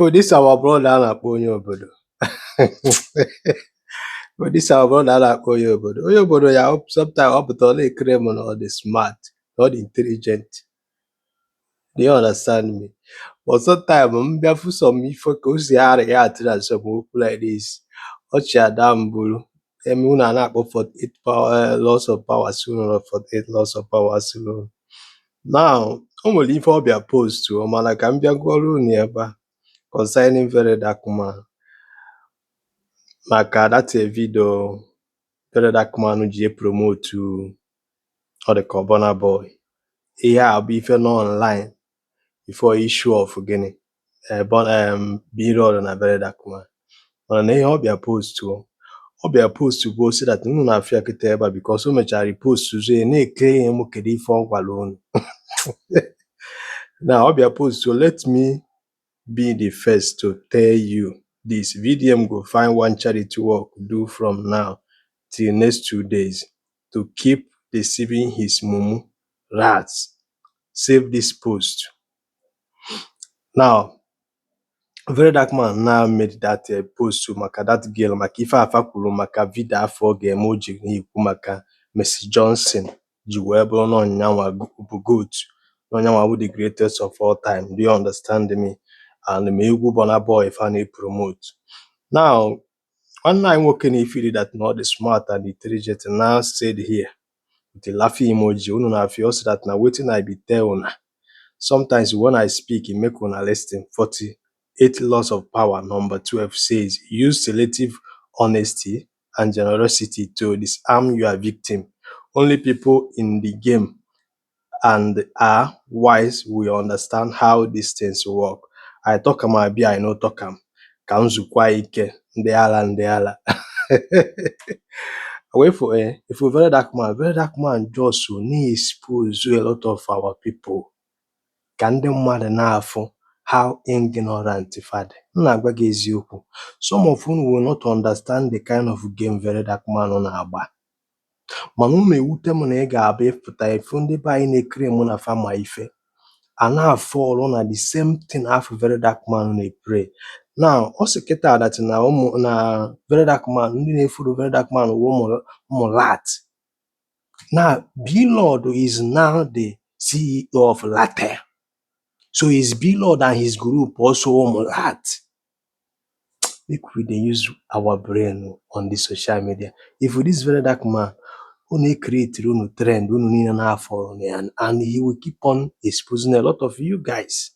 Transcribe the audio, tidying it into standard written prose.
But this our brother na-akpọ onye obodo. But this our brother na-akpọ onye obodo. Onye obodo ya sometimes ọ pụta ọ na-ekere m na ọ dị smart, na ọ dị intelligent. Do you understand me? But sometimes m bịa fụ some ife ka o si react na some okwu like this. Ọchị ada m bụrụ eme unu a na-akpọ 48 power loss of power sooner 48 loss of power sooner. Now, o nwere ife ọbịa post o mana ka m bịa gụọrọ unu ebe a concerning Verydarkman. Maka that video Verydarkman ji promote ọ dị ka Burna Boy. Ihe a bụ ife nọ online before issue of gịnị B-roll na Verydarkman. Mana na ihe ọbịa post o ọbịa post bụ osi that unu na-afịa kịta ebe a because o mechara repost zuo na-ekele ihe m kedu ife ọ gwara unu. Now ọbịa post o let me be the first to tell you this. VDM go find one charity work do from now till next 2 days to keep deceiving his mumu rats. Save this post. Now, Verydarkman now made that post maka that girl maka ife afa kwuru maka video afọ ga-eme o ji n'ikwu maka Mercy Johnson ji wee bụrụ na ọnyanwa bụ goat na ọnyanwa bụ the greatest of all time. Do you understand me? And me egwu Burna Boy if I promote. Now, one night working if you that not the smart and intelligent now said here with the laughing emoji, you know feel that now waiting I be tell una. Sometimes when I speak, it make una listen. 48 laws of power number 12 says use selective honesty and generosity to disarm your victim. Only people in the game and are wise will understand how these things work. I talk am abi I no talk am. Ka m zukwa ike ndị ala. Away for if we Verydarkman just so na-expose a lot of our people. Ka ndị mmadụ na-afụ how ignorant fad. M na-agwa gị eziokwu. Some of you will not understand the kind of game Verydarkman na-agba. Mana unu ewute m na ị ga-abịa ịpụta ifu ndị be anyị na-ekiri mụ na fama ife a na-afọlụ na the same thing afọ Verydarkman na-epray. Now, ọ sị kịta that na Verydarkman ndị na-efuru Verydarkman wụ ụmụ rat. Now, B-Lord is now the CEO of Latte. So his B-Lord and his group also ụmụ rat. Make we dey use our brain on this social media. If this Verydarkman unu create unu trend unu niile na-afọ and he will keep on exposing a lot of you guys.